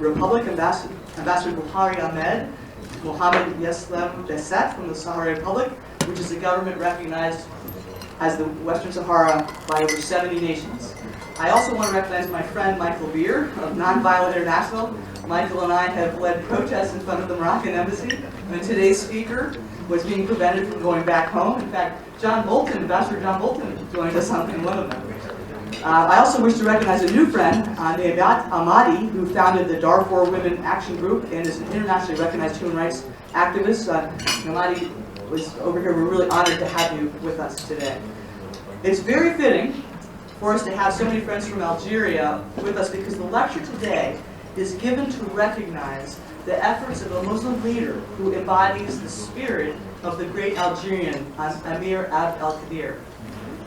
Republic, Ambassador Buhari Ahmed Mohammed Yeslem Beset from the Sahrawi Republic, which is a government recognized as the Western Sahara by over 70 nations. I also want to recognize my friend Michael Beer of Nonviolent International. Michael and I have led protests in front of the Moroccan embassy, and today's speaker was being prevented from going back home. In fact, Ambassador John Bolton joined us on one of them. I also wish to recognize a new friend, Nebat Ahmadi, who founded the Darfur Women Action Group and is an internationally recognized human rights activist. Ahmadi was over here. We're really honored to have you with us today. It's very fitting for us to have so many friends from Algeria with us because the lecture today is given to recognize the efforts of a Muslim leader who embodies the spirit of the great Algerian Amir Abd al-Qadir.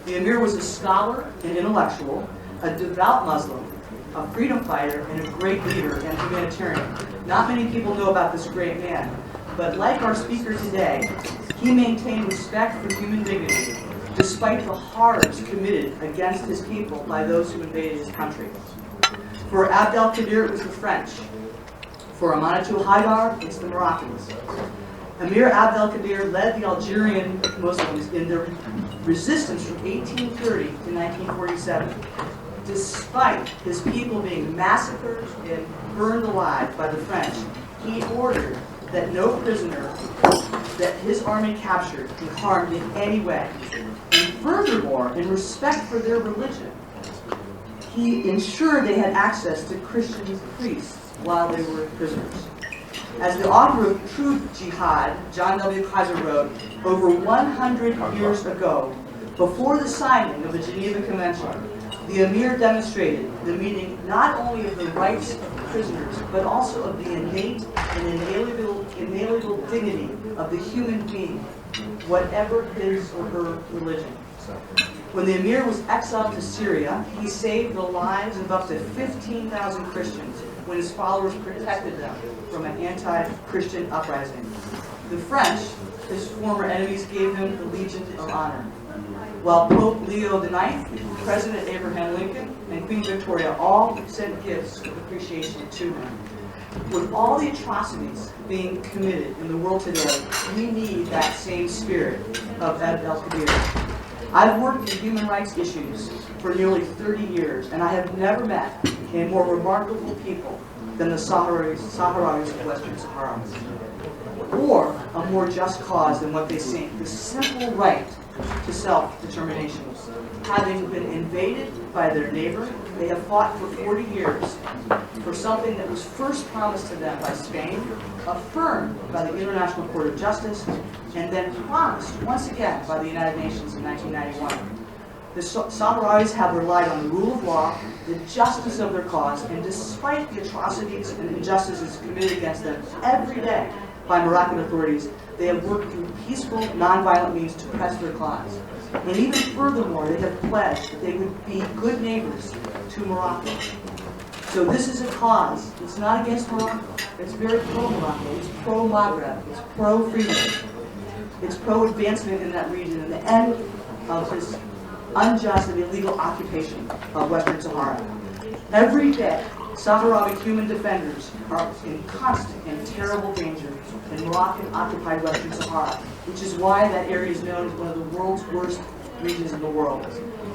The Emir was a scholar and intellectual, a devout Muslim, a freedom fighter, and a great leader and humanitarian. Not many people know about this great man, but like our speaker today, he maintained respect for human dignity despite the horrors committed against his people by those who invaded his country. For Abd al-Qadir, it was the French. For Amanatu Haidar, it's the Moroccans. Amir Abd al-Qadir led the Algerian Muslims in their resistance from 1830 to 1947. Despite his people being massacred and burned alive by the French, he ordered that no prisoner that his army captured be harmed in any way. And furthermore, in respect for their religion, he ensured they had access to Christian priests while they were prisoners. As the author of True Jihad, John W. Kaiser wrote, over 100 years ago, before the signing of the Geneva Convention, the Emir demonstrated the meaning not only of the rights of prisoners, but also of the innate and inalienable dignity of the human being, whatever his or her religion. When the Emir was exiled to Syria, he saved the lives of up to 15,000 Christians when his followers protected them from an anti-Christian uprising. The French, his former enemies, gave him the Legion of Honor, while Pope Leo IX, President Abraham Lincoln, and Queen Victoria all sent gifts of appreciation to him. With all the atrocities being committed in the world today, we need that same spirit of Abd al-Qadir. I've worked in human rights issues for nearly 30 years, and I have never met a more remarkable people than the Sahrawis of Western Sahara, or a more just cause than what they seek, the simple right to self-determination. Having been invaded by their neighbor, they have fought for 40 years for something that was first promised to them by Spain, affirmed by the International Court of Justice, and then promised once again by the United Nations in 1991. The Sahrawis have relied on the rule of law, the justice of their cause, and despite the atrocities and injustices committed against them every day by Moroccan authorities, they have worked through peaceful, nonviolent means to press their cause. And even furthermore, they have pledged that they would be good neighbors to Morocco. So this is a cause. It's not against Morocco. It's very pro-Morocco. It's pro-Maghreb. It's pro-freedom. It's pro-advancement in that region and the end of this unjust and illegal occupation of Western Sahara. Every day, Sahrawi human defenders are in constant and terrible danger in Moroccan-occupied Western Sahara, which is why that area is known as one of the world's worst regions in the world.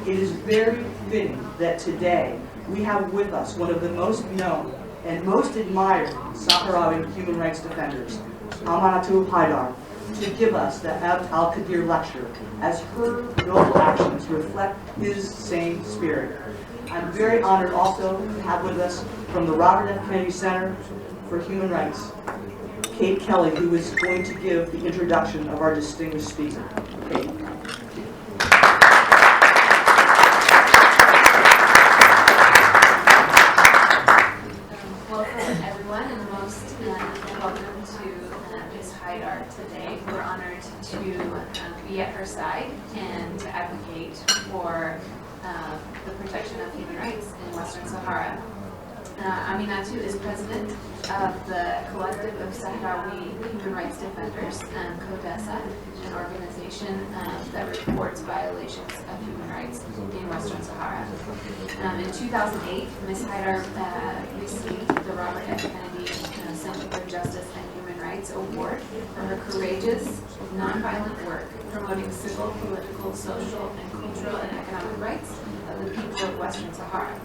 It is very fitting that today we have with us one of the most known and most admired Sahrawi human rights defenders, Amantu Haidar, to give us the Abd al-Qadir lecture, as her noble actions reflect his same spirit. I'm very honored also to have with us from the Robert F. Kennedy Center for Human Rights, Kate Kelly, who is going to give the introduction of our distinguished speaker. Kate. Welcome everyone, and most welcome to Ms. Haidar today. We're honored to be at her side and to advocate for the protection of human rights in Western Sahara. Aminatu is president of the Collective of Sahrawi Human Rights Defenders, CODESA, an organization that reports violations of human rights in Western Sahara. In 2008, Ms. Haidar received the Robert F. Kennedy Center for Justice and Human Rights Award for her courageous, nonviolent work promoting civil, political, social, and cultural and economic rights of the people of Western Sahara,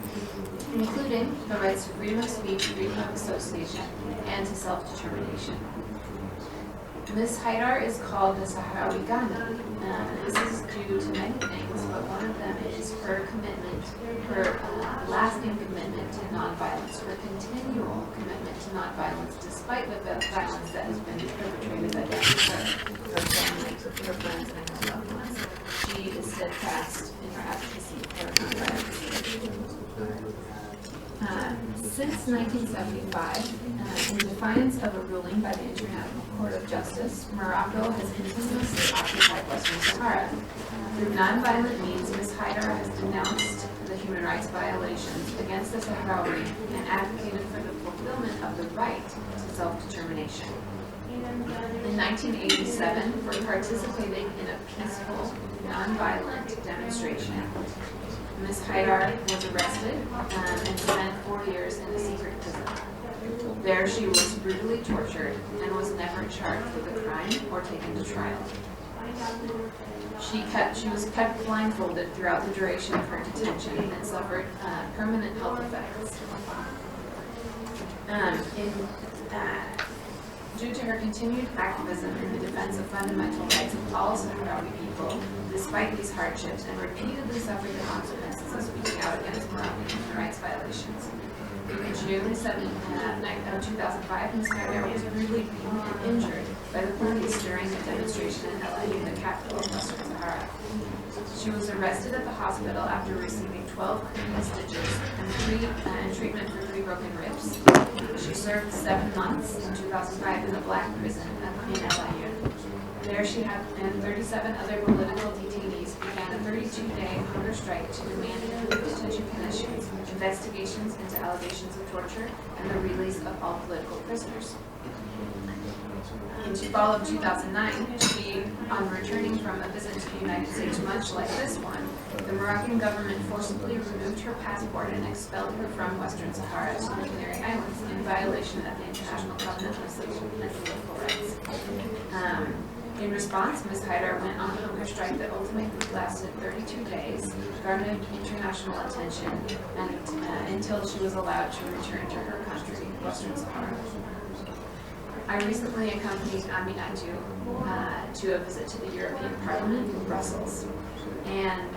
including the rights to freedom of speech, freedom of association, and to self-determination. Ms. Haidar is called the Sahrawi Gandhi. This is due to many things, but one of them is her commitment, her lasting commitment to nonviolence, her continual commitment to nonviolence, despite the violence that has been perpetrated against her family, her friends, and her loved ones. She is steadfast in her advocacy for nonviolence. Since 1975, in defiance of a ruling by the International Court of Justice, Morocco has continuously occupied Western Sahara. Through nonviolent means, Ms. Haidar has denounced the human rights violations against the Sahrawi and advocated for the fulfillment of the right to self-determination. In 1987, for participating in a peaceful, nonviolent demonstration, Ms. Haidar was arrested and spent 4 years in a secret prison. There she was brutally tortured and was never charged with a crime or taken to trial. She was kept blindfolded throughout the duration of her detention and suffered permanent health effects. Due to her continued activism in the defense of fundamental rights of all Sahrawi people, despite these hardships, and repeatedly suffered the consequences of speaking out against Moroccan human rights violations. In June 2005, Ms. Haidar was brutally beaten and injured by the police during a demonstration in El Ain, the capital of Western Sahara. She was arrested at the hospital after receiving 12 cranial stitches and treatment for 3 broken ribs. She served 7 months in 2005 in the black prison in El Ain. There she and 37 other political detainees began a 32-day hunger strike to demand improved detention conditions, investigations into allegations of torture, and the release of all political prisoners. In the fall of 2009, on returning from a visit to the United States, much like this one, the Moroccan government forcibly removed her passport and expelled her from Western Sahara to the Canary Islands in violation of the International Covenant of Civil and Political Rights. In response, Ms. Haidar went on a hunger strike that ultimately lasted 32 days, garnered international attention, and until she was allowed to return to her country, Western Sahara. I recently accompanied Aminatu to a visit to the European Parliament in Brussels. And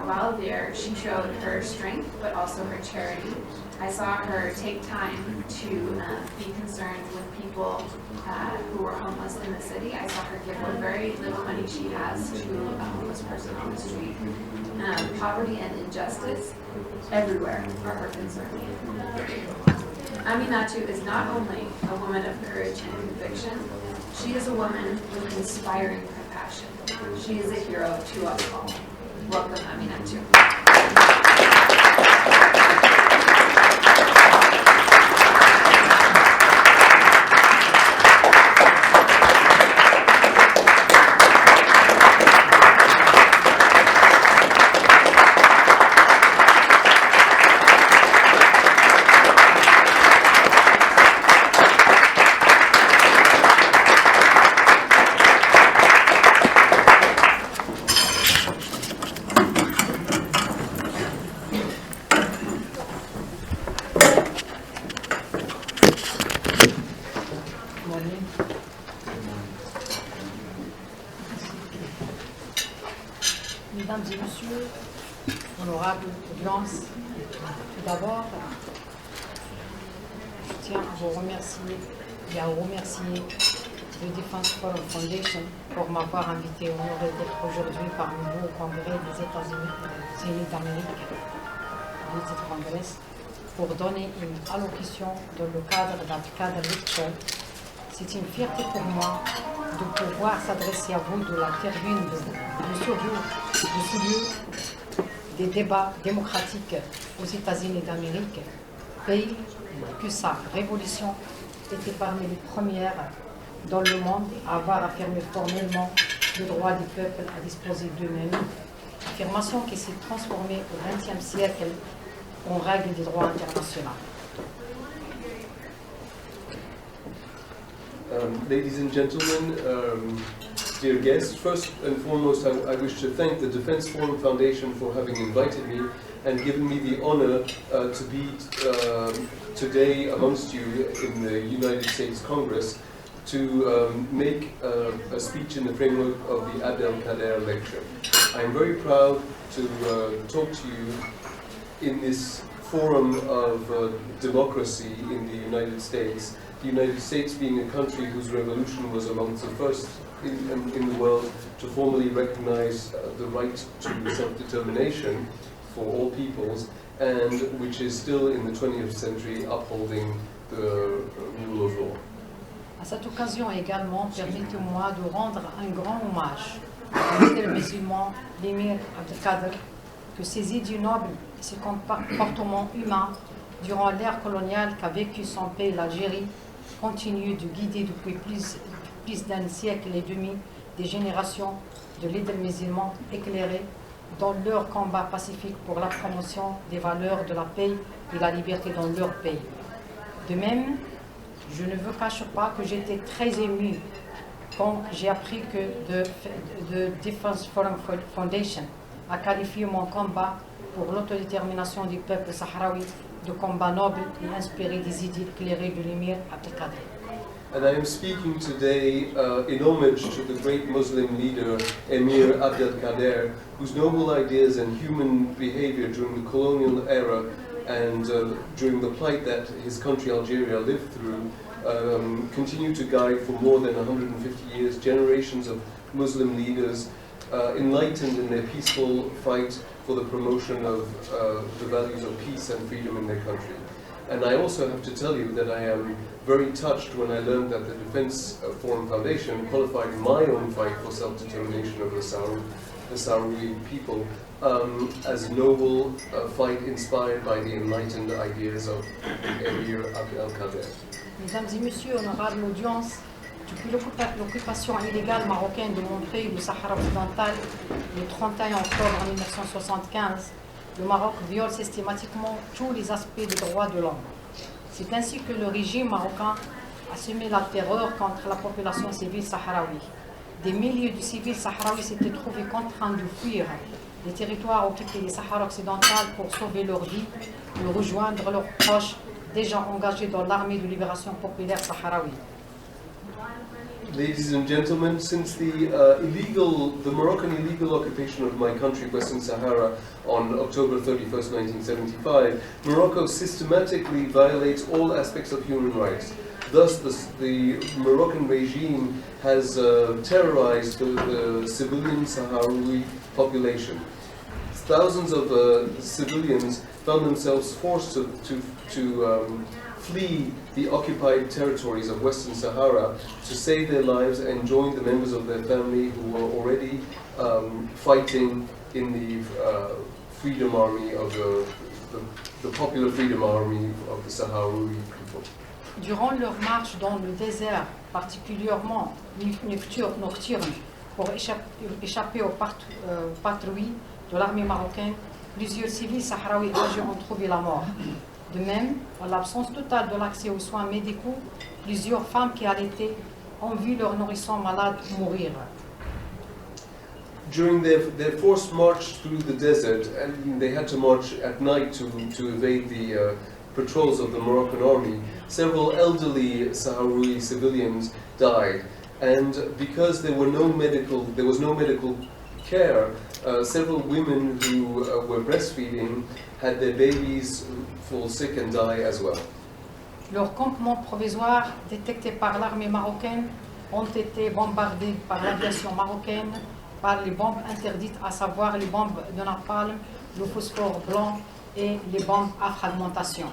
while there, she showed her strength, but also her charity. I saw her take time to be concerned with people who were homeless in the city. I saw her give what very little money she has to a homeless person on the street. Poverty and injustice everywhere are her concern. Aminatu is not only a woman of courage and conviction, she is a woman with inspiring compassion. She is a hero to us all. Welcome, Aminatu. Mesdames et messieurs, honorable audience, tout d'abord, je tiens à vous remercier et à remercier le Defense Forum Foundation pour m'avoir invité honoré d'être aujourd'hui parmi vous au Congrès des États-Unis d'Amérique, le Congress, pour donner une allocution dans le cadre d'un cadre lecture. C'est une fierté pour moi de pouvoir s'adresser à vous de la tribune de ce lieu des débats démocratiques aux États-Unis d'Amérique pays que sa révolution était parmi les premières dans le monde à avoir affirmé formellement le droit des peuples à disposer d'eux-mêmes, affirmation qui s'est transformée au XXe siècle en règle du droit international. Ladies and gentlemen, dear guests, first and foremost I wish to thank the Defense Forum Foundation for having invited me and given me the honor to be today amongst you in the United States Congress to make a speech in the framework of the Abd el-Kader lecture. I'm very proud to talk to you in this forum of democracy in the United States. The United States being a country whose revolution was amongst the first in the world to formally recognize the right to self-determination for all peoples, and which is still in the 20th century upholding the rule of law. À cette occasion également, permettez-moi de rendre un grand hommage au leader musulman, l'émir Abdelkader, que ses idées nobles et ses comportements humains durant l'ère coloniale qu'a vécu son pays, l'Algérie, continuent de guider depuis plus d'un siècle et demi des générations de leaders musulmans éclairés dans leur combat pacifique pour la promotion des valeurs de la paix et la liberté dans leur pays. De même, je ne vous cache pas que j'étais très ému quand j'ai appris que the Defense Forum Foundation a qualifié mon combat pour l'autodétermination du peuple sahraoui de combat noble et inspiré des idées éclairées de l'émir Abdelkader. And I am speaking today in homage to the great Muslim leader Emir Abdelkader, whose noble ideas and human behavior during the colonial era and during the plight that his country Algeria lived through continue to guide for more than 150 years generations of Muslim leaders enlightened in their peaceful fight for the promotion of the values of peace and freedom in their country. And I also have to tell you that I am very touched when I learned that the Defense Forum Foundation qualified my own fight for self-determination of the Sahrawi people as a noble fight inspired by the enlightened ideas of Emir Abd el-Kader. Mesdames et messieurs, honorable audience, depuis l'occupation illégale marocaine de mon pays, le Sahara occidental, le 31 octobre 1975, le Maroc viole systématiquement tous les aspects des droits de l'homme. C'est ainsi que le régime marocain a semé la terreur contre la population civile sahraoui. Des milliers de civils sahraouis s'étaient trouvés contraints de fuir les territoires occupés des Sahara occidental pour sauver leur vie ou rejoindre leurs proches déjà engagés dans l'armée de libération populaire sahraoui. Ladies and gentlemen, since the Moroccan illegal occupation of my country, Western Sahara, on October 31st, 1975, Morocco systematically violates all aspects of human rights. Thus, the Moroccan regime has terrorized the civilian Sahrawi population. Thousands of civilians found themselves forced to flee the occupied territories of Western Sahara to save their lives and join the members of their family who were already fighting in the freedom army of the popular freedom army of the Sahrawi people. Durant leur marche dans le désert, particulièrement nocturne, pour échapper aux patrouilles de l'armée marocaine, plusieurs civils sahraouis âgés ont trouvé la mort. De même, en l'absence totale de l'accès aux soins médicaux, plusieurs femmes qui allaitaient ont vu leurs nourrissons malades mourir. During their forced march through the desert, and they had to march at night to evade the patrols of the Moroccan army, several elderly Sahrawi civilians died. And because there was no medical care, several women who were breastfeeding had their babies fall sick and die as well. Leurs campements provisoires, détectés par l'armée marocaine, ont été bombardés par l'aviation marocaine, par les bombes interdites, à savoir les bombes de napalm, le phosphore blanc et les bombes à fragmentation.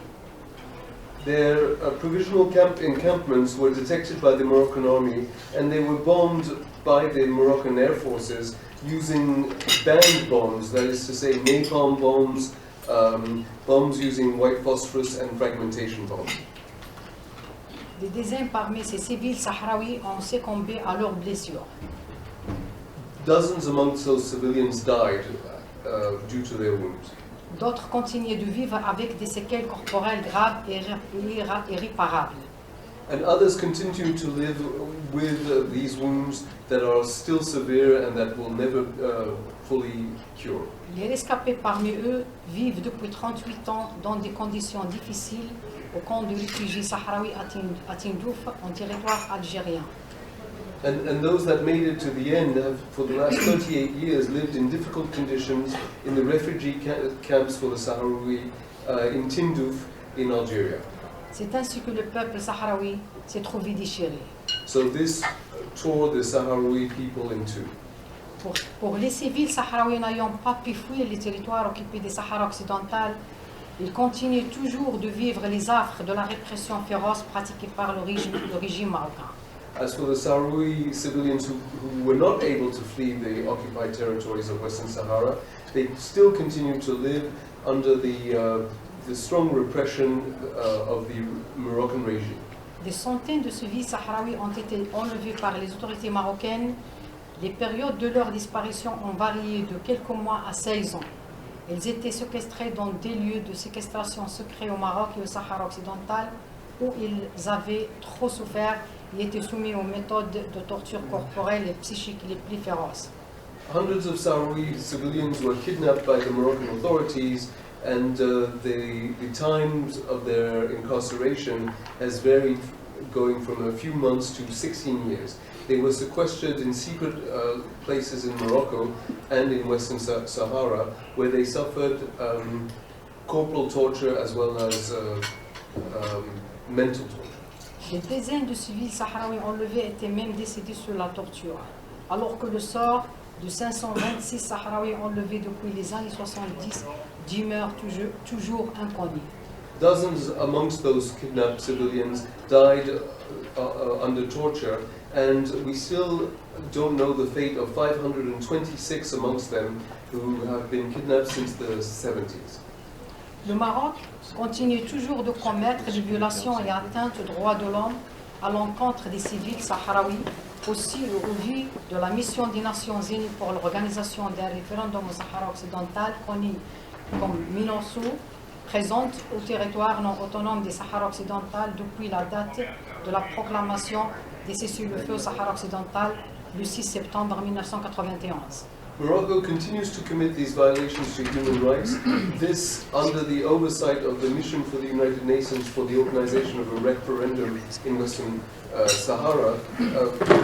Their provisional encampments were detected by the Moroccan army, and they were bombed by the Moroccan air forces using band bombs, that is to say napalm bombs, bombs using white phosphorus and fragmentation bombs. Des dizaines parmi ces civils sahraouis ont succombé à leurs blessures. Dozens amongst those civilians died due to their wounds. D'autres continuaient de vivre avec des séquelles corporelles graves et irréparables. And others continue to live with these wounds that are still severe and that will never fully cure. Les rescapés parmi eux vivent depuis 38 ans dans des conditions difficiles au camp de réfugiés sahraouis à Tindouf, en territoire algérien. And those that made it to the end have, for the last 38 years, lived in difficult conditions in the refugee camps for the Sahrawi in Tindouf, in Algeria. C'est ainsi que le peuple sahraoui s'est trouvé déchiré. So this tore the Sahrawi people in two. Pour les civils sahraouis n'ayant pas pu fuir les territoires occupés des Sahara occidental, ils continuent toujours de vivre les affres de la répression féroce pratiquée par le régime marocain. As for the Sahrawi civilians who were not able to flee the occupied territories of Western Sahara, they still continue to live under the strong repression of the Moroccan regime. Des centaines de civils sahraouis ont été enlevés par les autorités marocaines. Les périodes de leur disparition ont varié de quelques mois à 16 ans. Ils étaient séquestrés dans des lieux de séquestration secrets au Maroc et au Sahara occidental où ils avaient trop souffert et étaient soumis aux méthodes de torture corporelle et psychique les plus féroces. Hundreds of Sahrawi civilians were kidnapped by the Moroccan authorities, and the times of their incarceration has varied, going from a few months to 16 years. They were sequestered in secret places in Morocco and in Western Sahara, where they suffered corporal torture as well as mental torture. Des dizaines de civils sahraouis enlevés étaient même décédés sous la torture, alors que le sort de 526 Sahraouis enlevés depuis les années 70 demeure toujours inconnu. Dozens amongst those kidnapped civilians died under torture, and we still don't know the fate of 526 amongst them who have been kidnapped since the 70s. Le Maroc continue toujours de commettre des violations et atteintes aux droits de l'homme à l'encontre des civils sahraouis, aussi au vu de la mission des Nations Unies pour l'organisation d'un référendum au Sahara occidental, connu comme MINURSO, présente au territoire non autonome des Sahara occidental depuis la date de la proclamation des cessez-le-feu au Sahara occidental le 6 septembre 1991. Morocco continues to commit these violations to human rights, this under the oversight of the Mission for the United Nations for the organization of a referendum in Western Sahara,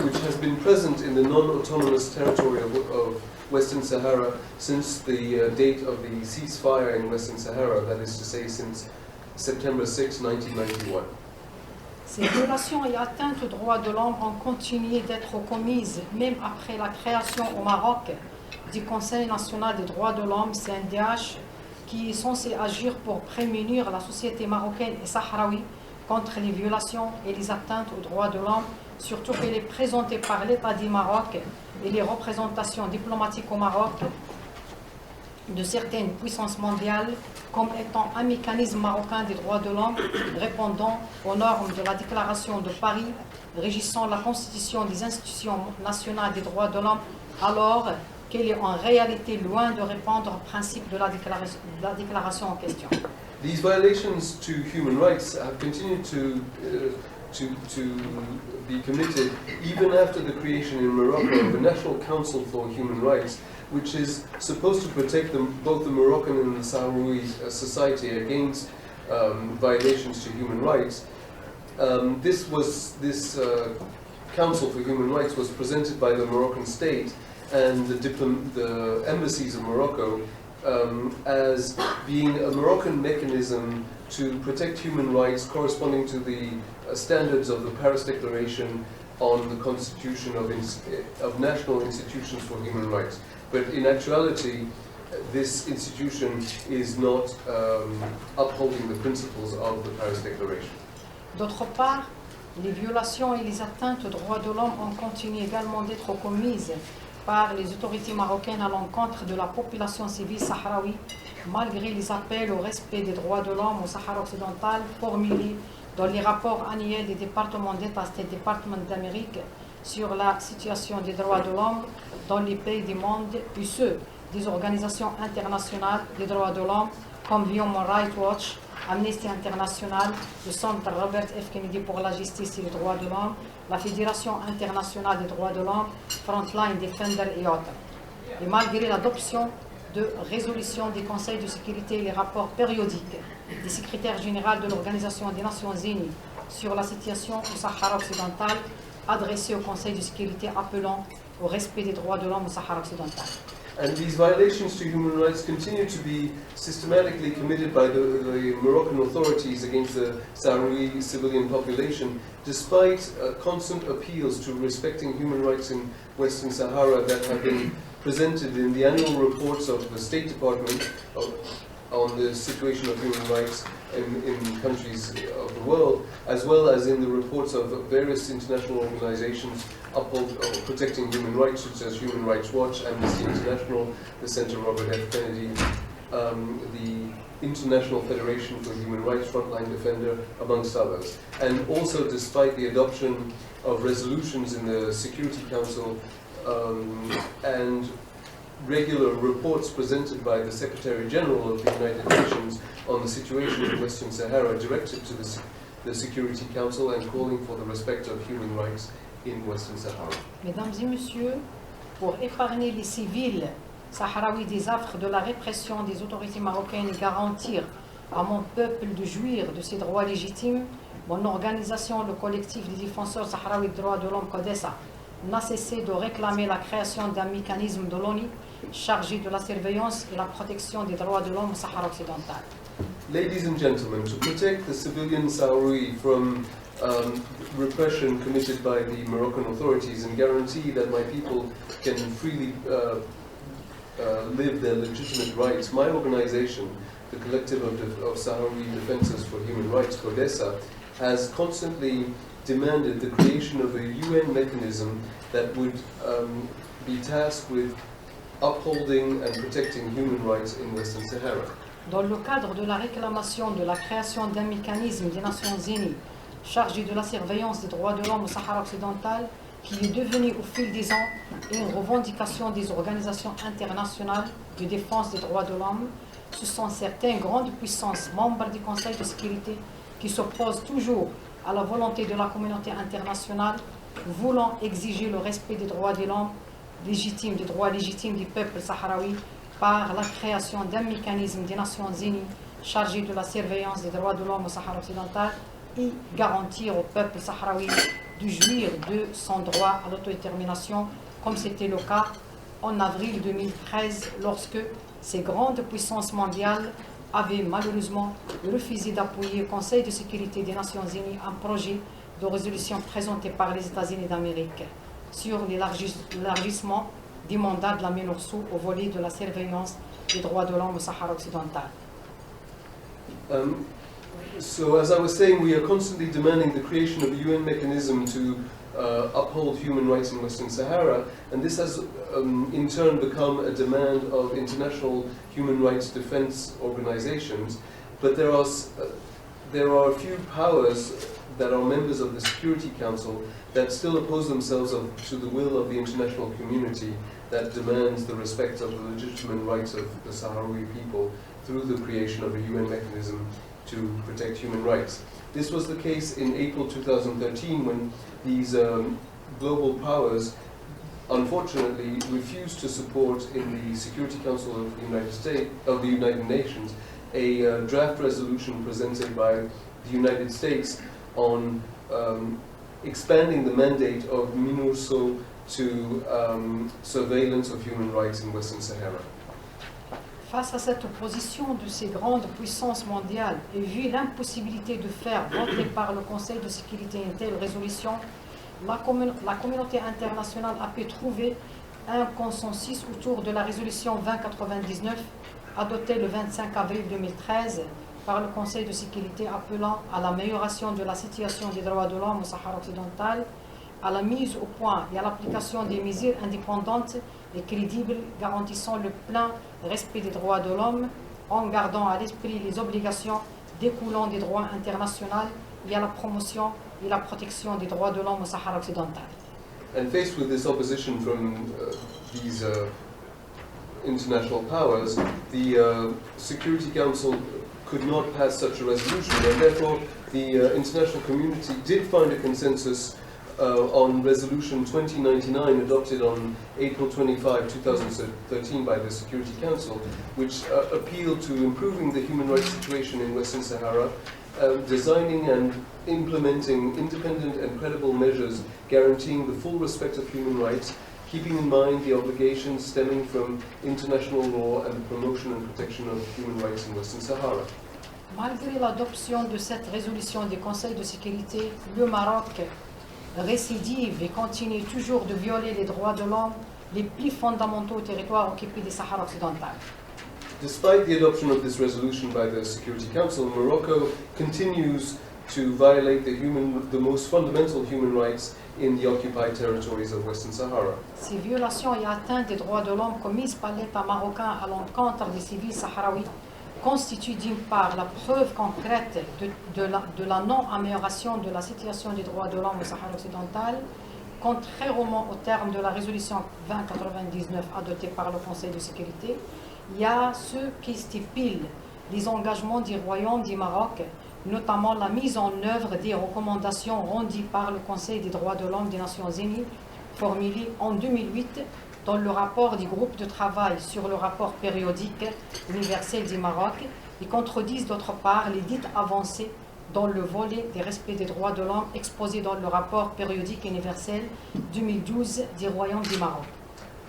which has been present in the non-autonomous territory of Western Sahara since the date of the ceasefire in Western Sahara, that is to say since September 6, 1991. Ces violations et atteintes aux droits de l'homme ont continué d'être commises même après la création au Maroc du Conseil national des droits de l'homme, CNDH, qui est censé agir pour prémunir la société marocaine et sahraoui contre les violations et les atteintes aux droits de l'homme, surtout qu'elle est présentée par l'État du Maroc et les représentations diplomatiques au Maroc de certaines puissances mondiales comme étant un mécanisme marocain des droits de l'homme répondant aux normes de la Déclaration de Paris régissant la constitution des institutions nationales des droits de l'homme, alors qu'elle est en réalité loin de répondre au principe de la déclaration en question. These violations to human rights have continued to be committed even after the creation in Morocco of a National Council for Human Rights, which is supposed to protect both the Moroccan and the Sahrawi society against violations to human rights. This Council for Human Rights was presented by the Moroccan state and the embassies of Morocco as being a Moroccan mechanism to protect human rights corresponding to the standards of the Paris Declaration on the constitution of national institutions for human rights. But in actuality, this institution is not upholding the principles of the Paris Declaration. D'autre part, les violations et les atteintes aux droits de l'homme ont continué également d'être commises par les autorités marocaines à l'encontre de la population civile sahraoui malgré les appels au respect des droits de l'homme au Sahara occidental formulés dans les rapports annuels des départements d'État, State Department d'Amérique, sur la situation des droits de l'homme dans les pays du monde, et ceux des organisations internationales des droits de l'homme comme Human Rights Watch, Amnesty International, le Centre Robert F. Kennedy pour la justice et les droits de l'homme, la Fédération internationale des droits de l'homme, Frontline Defender et autres. Et malgré l'adoption de résolutions des conseils de sécurité et les rapports périodiques du secrétaire général de l'Organisation des Nations Unies sur la situation au Sahara occidental, adressés au Conseil de sécurité appelant au respect des droits de l'homme au Sahara occidental. And these violations to human rights continue to be systematically committed by the Moroccan authorities against the Sahrawi civilian population, despite constant appeals to respecting human rights in Western Sahara that have been presented in the annual reports of the State Department on the situation of human rights in countries of the world, as well as in the reports of various international organizations protecting human rights, such as Human Rights Watch, Amnesty International, the Center Robert F. Kennedy, the International Federation for Human Rights, Frontline Defender, amongst others. And also, despite the adoption of resolutions in the Security Council and regular reports presented by the Secretary General of the United Nations on the situation in Western Sahara directed to the Security Council and calling for the respect of human rights in Western Sahara. Mesdames et messieurs, pour épargner les civils sahraouis des affres de la répression des autorités marocaines et garantir à mon peuple de jouir de ses droits légitimes, mon organisation, le collectif des défenseurs sahraouis des droits de l'homme CODESA, n'a cessé de réclamer la création d'un mécanisme de l'ONU chargé de la surveillance et la protection des droits de l'homme au Sahara occidental. Ladies and gentlemen, to protect the civilian Sahrawi from repression committed by the Moroccan authorities and guarantee that my people can freely live their legitimate rights, my organization, the Collective of Sahrawi Defensors for Human Rights, CODESA, has constantly demanded the creation of a UN mechanism that would be tasked with upholding and protecting human rights in Western Sahara. Dans le cadre de la réclamation de la création d'un mécanisme des Nations Unies chargé de la surveillance des droits de l'homme au Sahara occidental, qui est devenu au fil des ans une revendication des organisations internationales de défense des droits de l'homme, ce sont certaines grandes puissances membres du Conseil de sécurité qui s'opposent toujours à la volonté de la communauté internationale, voulant exiger le respect des droits de l'homme légitimes, des droits légitimes du peuple sahraoui, par la création d'un mécanisme des Nations Unies chargé de la surveillance des droits de l'homme au Sahara occidental et garantir au peuple sahraoui de jouir de son droit à l'autodétermination, comme c'était le cas en avril 2013, lorsque ces grandes puissances mondiales avaient malheureusement refusé d'appuyer au Conseil de sécurité des Nations Unies un projet de résolution présenté par les États-Unis d'Amérique sur l'élargissement du mandat de la MINURSO au volet de la surveillance des droits de l'homme au Sahara occidental. So as I was saying, we are constantly demanding the creation of a UN mechanism to uphold human rights in Western Sahara, and this has in turn become a demand of international human rights defense organizations. But there are a few powers that are members of the Security Council that still oppose themselves to the will of the international community that demands the respect of the legitimate rights of the Sahrawi people through the creation of a UN mechanism to protect human rights. This was the case in April 2013 when these global powers unfortunately refused to support in the Security Council of the United Nations a draft resolution presented by the United States on expanding the mandate of MINURSO to surveillance of human rights in Western Sahara. Face à cette opposition de ces grandes puissances mondiales et vu l'impossibilité de faire voter par le Conseil de sécurité une telle résolution, la communauté internationale a pu trouver un consensus autour de la résolution 2099 adoptée le 25 avril 2013 par le Conseil de sécurité appelant à l'amélioration de la situation des droits de l'homme au Sahara occidental, à la mise au point et à l'application des mesures indépendantes et crédibles garantissant le plein respect des droits de l'homme en gardant à l'esprit les obligations découlant des droits internationaux et à la promotion et la protection des droits de l'homme au Sahara occidental. And faced with this opposition from these international powers, the Security Council could not pass such a resolution, and therefore the international community did find a consensus on Resolution 2099, adopted on April 25, 2013 by the Security Council, which appealed to improving the human rights situation in Western Sahara, designing and implementing independent and credible measures guaranteeing the full respect of human rights, keeping in mind the obligations stemming from international law and the promotion and protection of human rights in Western Sahara. Malgré l'adoption de cette résolution du Conseil de sécurité, le Maroc récidive et continue toujours de violer les droits de l'homme les plus fondamentaux au territoire occupé du Sahara occidental. Despite the adoption of this resolution by the Security Council, Morocco continues to violate the most fundamental human rights in the occupied territories of Western Sahara. Ces violations et atteintes des droits de l'homme commises par l'État marocain à l'encontre des civils sahraouis constituent d'une part la preuve concrète de la non-amélioration de la situation des droits de l'homme au Sahara occidental, contrairement au terme de la résolution 2099 adoptée par le Conseil de sécurité. Il y a ce qui stipule les engagements du Royaume du Maroc, notamment la mise en œuvre des recommandations rendues par le Conseil des droits de l'homme des Nations Unies, formulées en 2008 dans le rapport du groupe de travail sur le rapport périodique universel du Maroc, et contredisent d'autre part les dites avancées dans le volet des respects des droits de l'homme exposé dans le rapport périodique universel 2012 du Royaume du Maroc.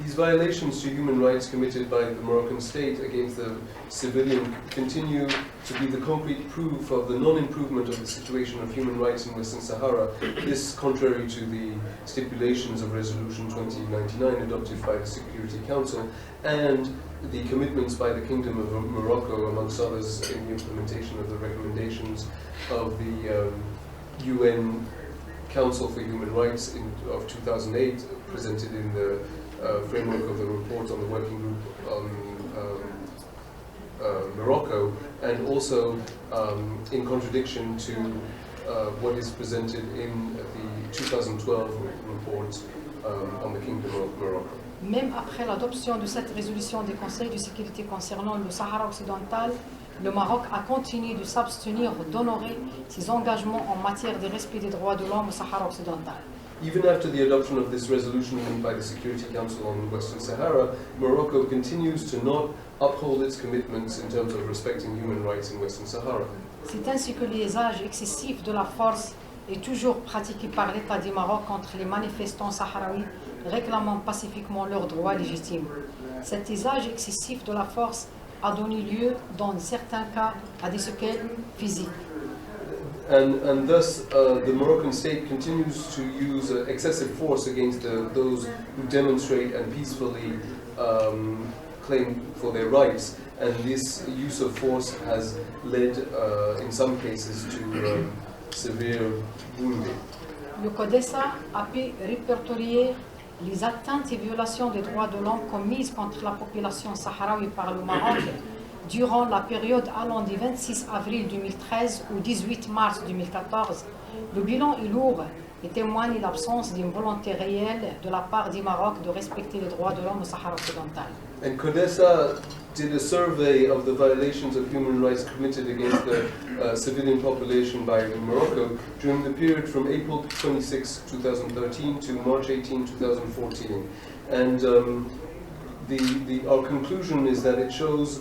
These violations to human rights committed by the Moroccan state against the civilian continue to be the concrete proof of the non-improvement of the situation of human rights in Western Sahara. This contrary to the stipulations of Resolution 2099 adopted by the Security Council and the commitments by the Kingdom of Morocco, amongst others, in the implementation of the recommendations of the UN Council for Human Rights of 2008, presented in the framework of the report on the working group on Morocco, and also in contradiction to what is presented in the 2012 report on the Kingdom of Morocco. Même après l'adoption de cette résolution du Conseil de sécurité concernant le Sahara occidental, le Maroc a continué de s'abstenir d'honorer ses engagements en matière de respect des droits de l'homme au Sahara occidental. Even after the adoption of this resolution by the Security Council on Western Sahara, Morocco continues to not uphold its commitments in terms of respecting human rights in Western Sahara. C'est ainsi que l'usage excessif de la force est toujours pratiqué par l'État du Maroc contre les manifestants sahraouis réclamant pacifiquement leurs droits légitimes. Cet usage excessif de la force a donné lieu, dans certains cas, à des séquelles physiques. And thus, the Moroccan state continues to use excessive force against those who demonstrate and peacefully claim for their rights. And this use of force has led, in some cases, to severe wounding. Le CODESA a pu répertorier les atteintes et violations des droits de l'homme commises contre la population sahraoui par le Maroc durant la période allant du 26 avril 2013 au 18 mars 2014. Le bilan est lourd et témoigne l'absence d'une volonté réelle de la part du Maroc de respecter les droits de l'homme au Sahara occidental. And CODESA did a survey of the violations of human rights committed against the civilian population by Morocco during the period from April 26, 2013 to March 18, 2014. And our conclusion is that it shows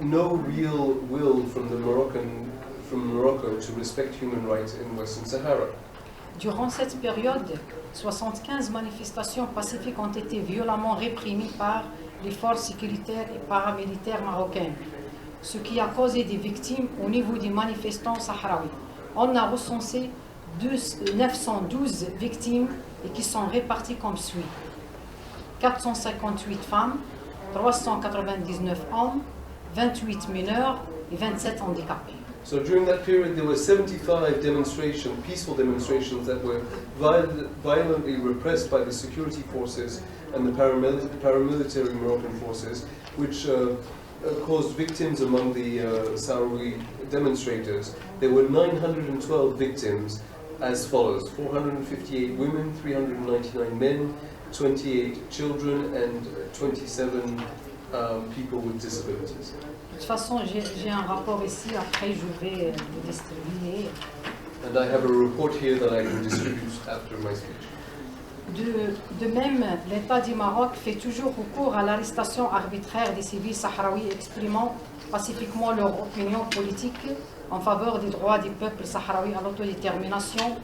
no real will from Morocco to respect human rights in Western Sahara. Durant cette période, 75 manifestations pacifiques ont été violemment réprimées par les forces sécuritaires et paramilitaires marocaines, ce qui a causé des victimes au niveau des manifestants sahraouis. On a recensé 912 victimes et qui sont réparties comme suit: 458 femmes, 399 hommes, 28 mineurs et 27 handicapés. So during that period there were 75 peaceful demonstrations that were violently repressed by the security forces and the paramilitary Moroccan forces, which caused victims among the Sahrawi demonstrators, there were 912 victims as follows: 458 women, 399 men, 28 children, and 27 people with disabilities. De toute façon, j'ai un rapport ici, après je vais le distribuer. And I have a report here that I can distribute after my speech. De même, l'État du Maroc fait toujours recours à l'arrestation arbitraire des civils sahraouis exprimant pacifiquement leur opinion politique en faveur des droits du peuple sahraoui à l'autodétermination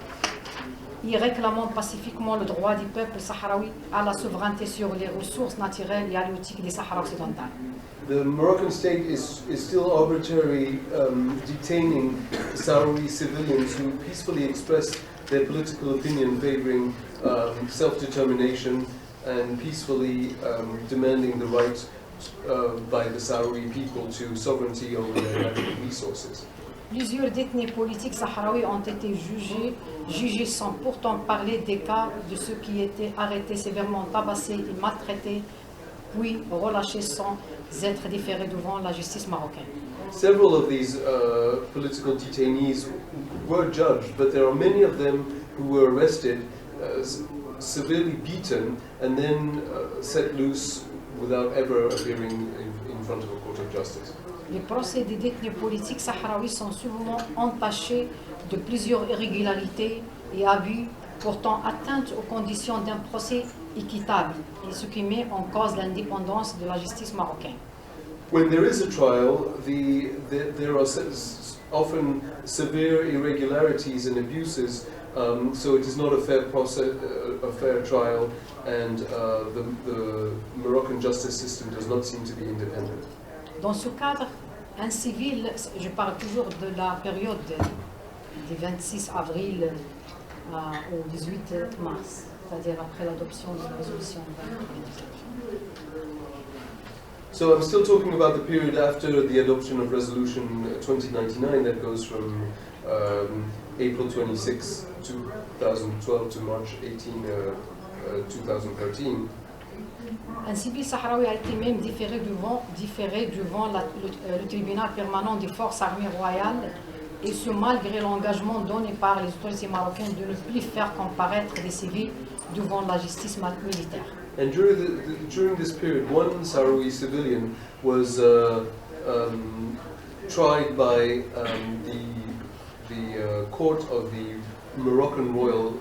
et réclamant pacifiquement le droit du peuple sahraoui à la souveraineté sur les ressources naturelles et halieutiques des Sahara occidental. The Moroccan state is still arbitrarily detaining Sahrawi civilians who peacefully express their political opinion favoring self-determination and peacefully demanding the right by the Sahrawi people to sovereignty over their natural resources. Plusieurs détenus politiques sahraouis ont été jugés sans pourtant parler des cas de ceux qui étaient arrêtés, sévèrement tabassés et maltraités, puis relâchés sans être déférés devant la justice marocaine. Several of these political detainees were judged, but there are many of them who were arrested, severely beaten, and then set loose without ever appearing in front of a court of justice. Les procès des détenus politiques sahraouis sont souvent entachés de plusieurs irrégularités et abus portant atteinte aux conditions d'un procès équitable, et ce qui met en cause l'indépendance de la justice marocaine. When there is a trial, there are often severe irregularities and abuses, so it is not a fair process, a fair trial, and the Moroccan justice system does not seem to be independent. Dans ce cadre, un civil, je parle toujours de la période du 26 avril au 18 mars, c'est-à-dire après l'adoption de la résolution 2019. So I'm still talking about the period after the adoption of Resolution 2099 that goes from April 26, 2012 to March 18, 2013. Un civil sahraoui a été même différé devant le tribunal permanent des forces armées royales, et ce malgré l'engagement donné par les autorités marocaines de ne plus faire comparaître des civils devant la justice militaire. And during this period, one Sahrawi civilian was tried by the court of the Moroccan Royal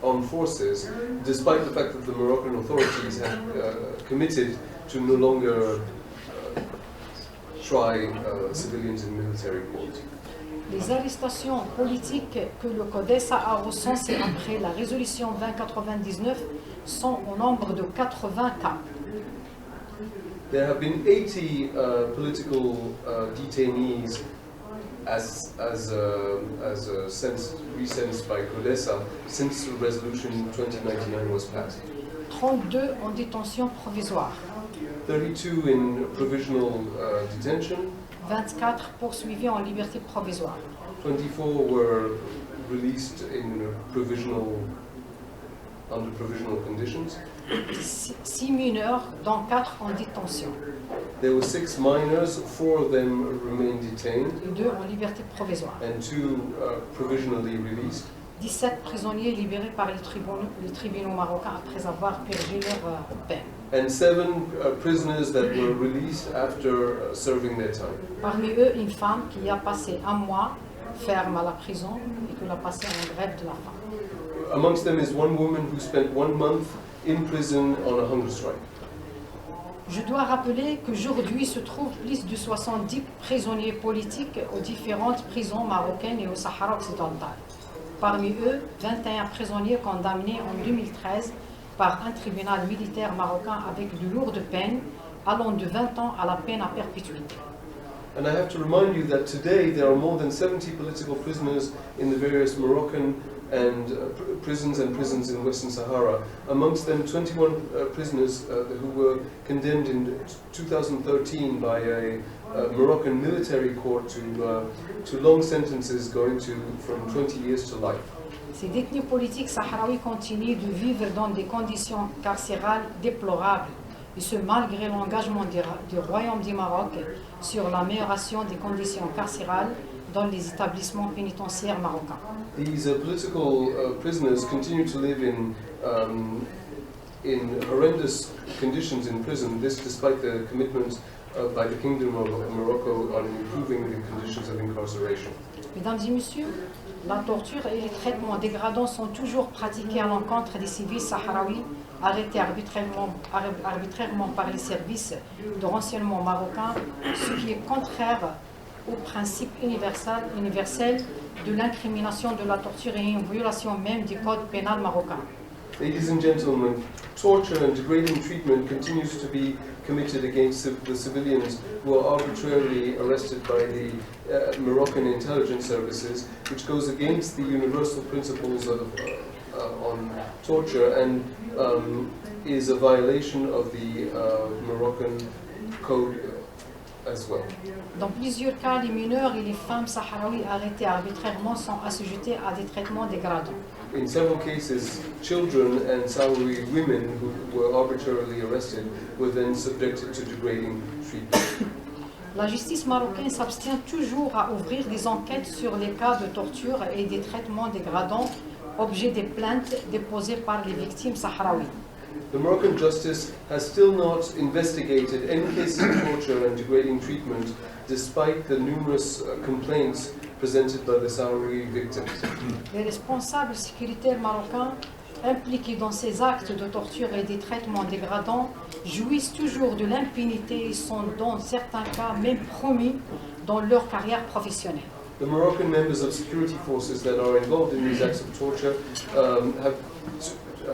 Armed Forces, despite the fact that the Moroccan authorities had committed to no longer try civilians in military court. Les arrestations politiques que le Codex a recensées après la résolution 2099 sont au nombre de 80 cas. There have been 80 political detainees as resentenced by CODESA since Resolution 2099 was passed. 32 en détention provisoire. 32 in provisional detention. 24 poursuivis en liberté provisoire. 24 were released in under provisional conditions. 6 mineurs, dont 4 en détention. There were 6 minors, 4 of them remained detained. Et 2 en liberté provisoire. And 2 provisionally released. 17 prisonniers libérés par les tribunaux marocains après avoir purgé leur peine. And 7 prisoners that were released after serving their time. Parmi eux, une femme qui a passé un mois ferme à la prison et qui l'a passé en grève de la faim. Amongst them is one woman who spent 1 month in prison on a hunger strike. Je dois rappeler qu'aujourd'hui se trouvent plus de 70 prisonniers politiques aux différentes prisons marocaines et au Sahara occidental. Parmi eux, 21 prisonniers condamnés en 2013 par un tribunal militaire marocain avec de lourdes peines, allant de 20 ans à la peine à perpétuité. And I have to remind you that today there are more than 70 political prisoners in the various Moroccan and prisons in Western Sahara. Amongst them 21 prisoners who were condemned in 2013 by a Moroccan military court to long sentences going from 20 years to life. Ces détenus politiques sahraouis continuent de vivre dans des conditions carcérales déplorables, et ce malgré l'engagement du Royaume du Maroc sur l'amélioration des conditions carcérales dans les établissements pénitentiaires marocains. These political prisoners continue to live in horrendous conditions in prison, this despite the commitment by the Kingdom of Morocco on improving the conditions of incarceration. Mesdames et messieurs, la torture et les traitements dégradants sont toujours pratiqués à l'encontre des civils sahraouis arrêtés arbitrairement par les services de renseignement marocains, ce qui est contraire au principe universel de l'incrimination de la torture et une violation même du code pénal marocain. Ladies and gentlemen, torture and degrading treatment continues to be committed against the civilians who are arbitrarily arrested by the Moroccan intelligence services, which goes against the universal principles on torture and is a violation of the Moroccan code as well. Dans plusieurs cas, les mineurs et les femmes sahraouis arrêtés arbitrairement sont assujettés à des traitements dégradants. In several cases, children and Saudi women who were arbitrarily arrested were then subjected to degrading treatment. La justice marocaine s'abstient toujours à ouvrir des enquêtes sur les cas de torture et des traitements dégradants, objet des plaintes déposées par les victimes sahraouis. The Moroccan justice has still not investigated any cases of torture and degrading treatment, despite the numerous complaints presented by the Saudi victims. Les responsables sécuritaires marocains impliqués dans ces actes de torture et des traitements dégradants jouissent toujours de l'impunité et sont dans certains cas même promis dans leur carrière professionnelle. The Moroccan members of security forces that are involved in these acts of torture have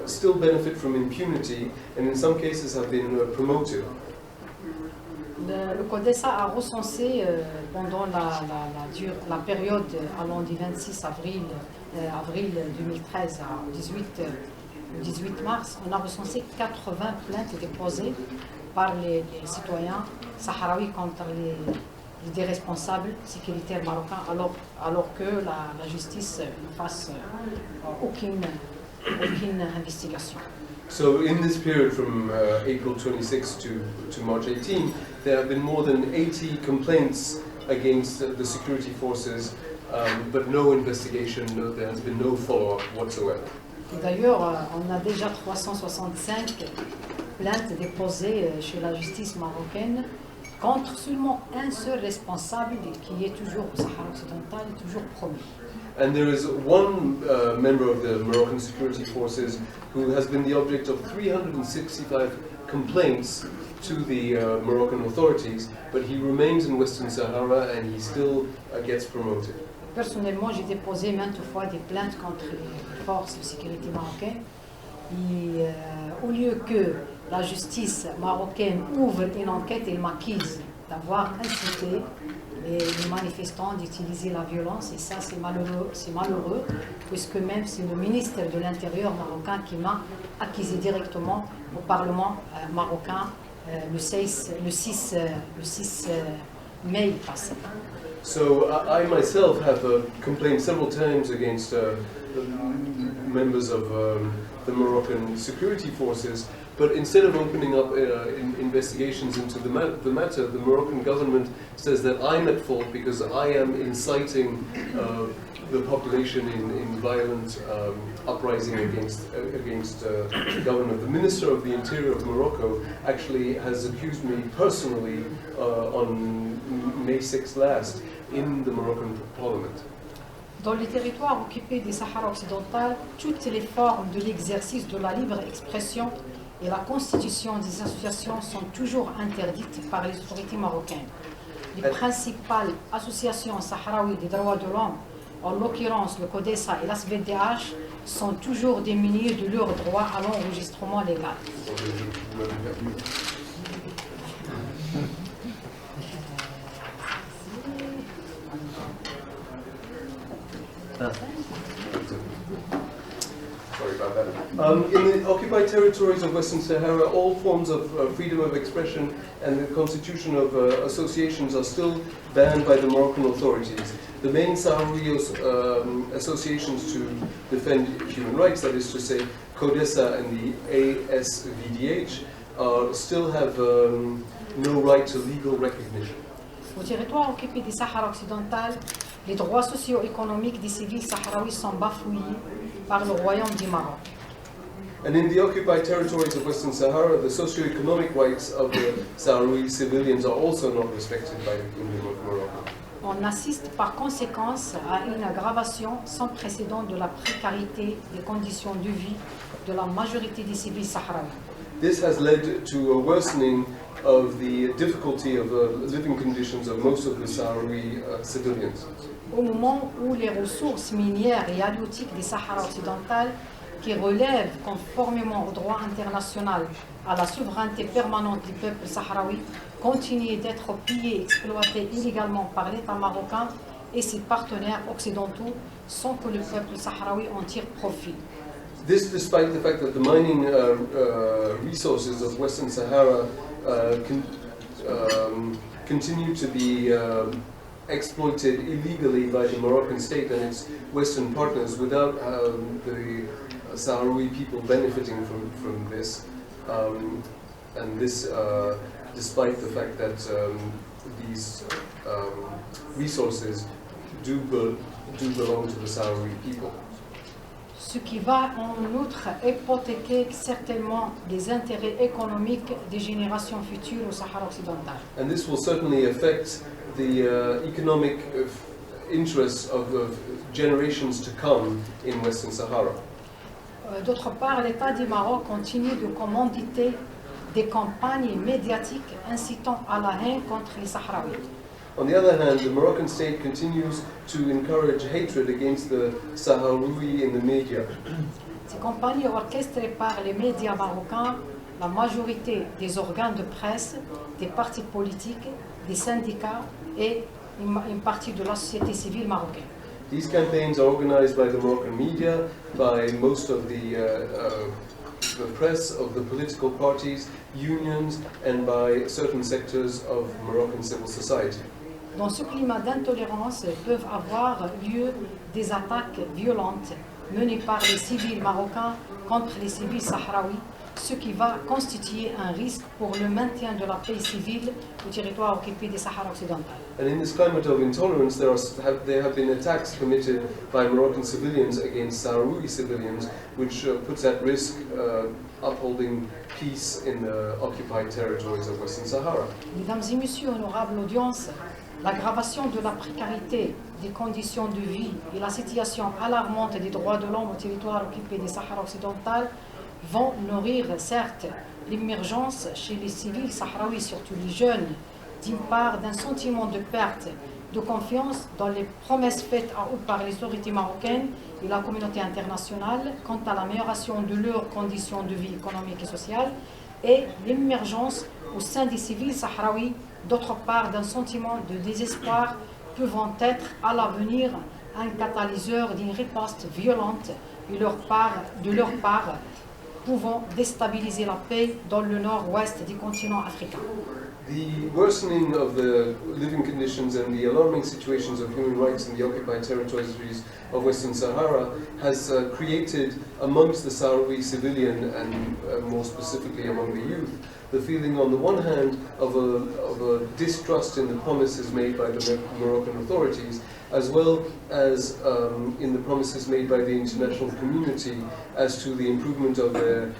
still benefit from impunity and in some cases have been promoted. Le CODESA a recensé pendant la période allant du 26 avril 2013 au 18 mars, on a recensé 80 plaintes déposées par les citoyens sahraouis contre des responsables sécuritaires marocains, alors que la justice ne fasse aucune investigation. So in this period from April 26 to March 18, there have been more than 80 complaints against the security forces, but no investigation, there has been no follow-up whatsoever. D'ailleurs, on a déjà 365 plaintes déposées chez la justice marocaine contre seulement un seul responsable qui est toujours au Sahara occidental et toujours promu. And there is one member of the Moroccan security forces who has been the object of 365 complaints to the Moroccan authorities, but he remains in Western Sahara and he still gets promoted. Personnellement, j'ai déposé maintes fois des plaintes contre les forces de sécurité marocaines. Et au lieu que la justice marocaine ouvre une enquête, elle m'accuse d'avoir incité les manifestants d'utiliser la violence, et ça c'est malheureux, puisque même c'est le ministre de l'Intérieur marocain qui m'a accusé directement au Parlement marocain le 6 mai passé. So I myself have complained several times against members of the Moroccan security forces, but instead of opening up investigations into the matter, the Moroccan government says that I'm at fault because I am inciting the population in violent uprising against the government. The Minister of the Interior of Morocco actually has accused me personally on May 6th last in the Moroccan Parliament. Dans les territoires occupés des Sahara occidental, toutes les formes de l'exercice de la libre expression et la constitution des associations sont toujours interdites par les autorités marocaines. Les principales associations sahraouies des droits de l'homme, en l'occurrence le CODESA et la SVDH, sont toujours démunies de leur droit à l'enregistrement légal. Sorry about that. In the occupied territories of Western Sahara, all forms of freedom of expression and the constitution of associations are still banned by the Moroccan authorities. The main Sahrawi associations to defend human rights, that is to say, CODESA and the ASVDH, still have no right to legal recognition. Au territoire occupé du Sahara occidental, les droits socio-économiques des civils sahraouis sont bafouillés par le Royaume du Maroc. And in the occupied territories of Western Sahara, the socio-economic rights of the Sahrawi civilians are also not respected by the Kingdom of Morocco. On assiste par conséquence à une aggravation sans précédent de la précarité des conditions de vie de la majorité des civils sahraouis. This has led to a worsening of the difficulty of the living conditions of most of the Sahrawi civilians. Au moment où les ressources minières et halieutiques des Sahara occidental, qui relèvent conformément au droit international à la souveraineté permanente du peuple sahraoui, continuent d'être pillées et exploitées illégalement par l'État marocain et ses partenaires occidentaux sans que le peuple sahraoui en tire profit. This despite the fact that the mining resources of Western Sahara continue to be exploited illegally by the Moroccan state and its Western partners without the Sahrawi people benefiting from this. And this despite the fact that these resources do belong to the Sahrawi people. Ce qui va en outre hypothéquer certainement les intérêts économiques des générations futures au Sahara occidental. And this will certainly affect the economic interests of generations to come in Western Sahara. D'autre part, l'État du Maroc continue de commanditer des campagnes médiatiques incitant à la haine contre les Sahraouis. On the other hand, the Moroccan state continues to encourage hatred against the Sahrawi in the media. Ces campagnes orchestrées par les médias marocains, la majorité des organes de presse, des partis politiques, des syndicats et une partie de la société civile marocaine. These campaigns are organized by the Moroccan media, by most of the press of the political parties, unions, and by certain sectors of Moroccan civil society. Dans ce climat d'intolérance peuvent avoir lieu des attaques violentes menées par les civils marocains contre les civils sahraouis, ce qui va constituer un risque pour le maintien de la paix civile au territoire occupé des Sahara occidental. And in this climate of intolerance, there have been attacks committed by Moroccan civilians against Sahrawi civilians, which puts at risk upholding peace in the occupied territories of Western Sahara. Mesdames et messieurs, honorable audience, l'aggravation de la précarité des conditions de vie et la situation alarmante des droits de l'homme au territoire occupé des Sahara occidental vont nourrir certes l'émergence chez les civils sahraouis, surtout les jeunes, d'une part d'un sentiment de perte de confiance dans les promesses faites à eux par les autorités marocaines et la communauté internationale quant à l'amélioration de leurs conditions de vie économique et sociale, et l'émergence au sein des civils sahraouis, d'autre part d'un sentiment de désespoir pouvant être à l'avenir un catalyseur d'une riposte violente de leur part pouvant déstabiliser la paix dans le nord-ouest du continent africain. The worsening of the living conditions and the alarming situations of human rights in the occupied territories of Western Sahara has created amongst the Sahrawi civilian and more specifically among the youth the feeling on the one hand of a distrust in the promises made by the Moroccan authorities, as well as in the promises made by the international community as to the improvement of their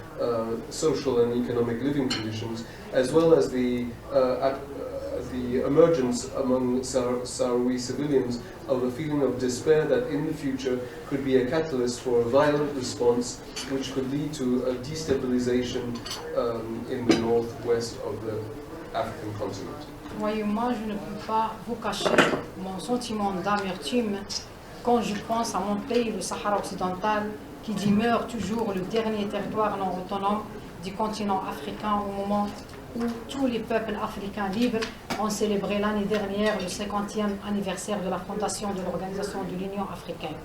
social and economic living conditions, as well as the emergence among Sahrawi civilians of a feeling of despair that in the future could be a catalyst for a violent response which could lead to a destabilization in the northwest of the African continent. Moi, je ne peux pas vous cacher mon sentiment d'amertume quand je pense à mon pays, le Sahara occidental, qui demeure toujours le dernier territoire non autonome du continent africain au moment où tous les peuples africains libres ont célébré l'année dernière le 50e anniversaire de la fondation de l'Organisation de l'Union africaine.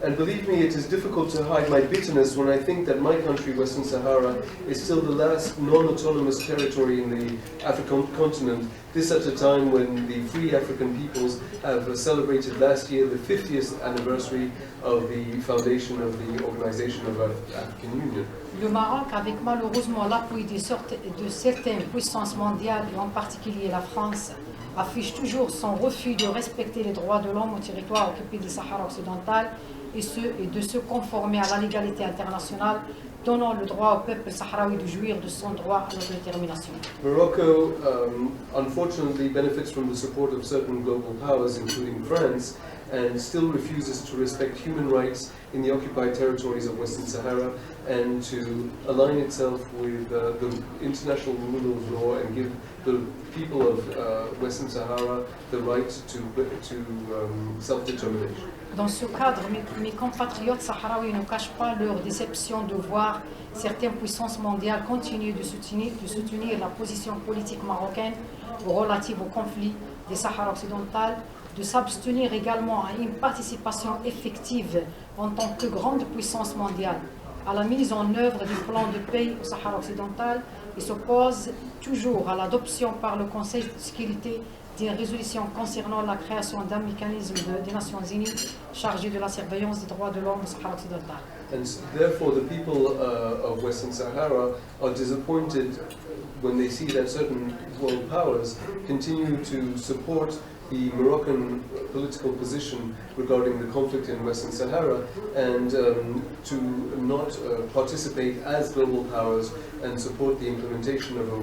And believe me, it is difficult to hide my bitterness when I think that my country, Western Sahara, is still the last non-autonomous territory in the African continent. This at a time when the free African peoples have celebrated last year the 50th anniversary of the foundation of the Organization of the African Union. Le Maroc, avec malheureusement l'appui de certaines puissances mondiales, et en particulier la France, affiche toujours son refus de respecter les droits de l'homme au territoire occupé du Sahara occidental et de se conformer à la légalité internationale, donnant le droit au peuple sahraoui de jouir de son droit à l'autodétermination. Morocco, unfortunately, benefits from the support of certain global powers, including France, and still refuses to respect human rights in the occupied territories of Western Sahara and to align itself with the international rule of law and give the people of Western Sahara the right to self-determination. Dans ce cadre, mes compatriotes sahraouis ne cachent pas leur déception de voir certaines puissances mondiales continuer de soutenir la position politique marocaine relative au conflit des Sahara occidental, de s'abstenir également à une participation effective en tant que grande puissance mondiale à la mise en œuvre du plan de paix au Sahara occidental et s'oppose toujours à l'adoption par le Conseil de sécurité d'une résolution concernant la création d'un mécanisme des Nations Unies chargé de la surveillance des droits de l'homme au Sahara occidental. And therefore the people of Western Sahara are disappointed when they see that certain world powers continue to support the Moroccan political position regarding the conflict in Western Sahara and to not participate as global powers and support the implementation of a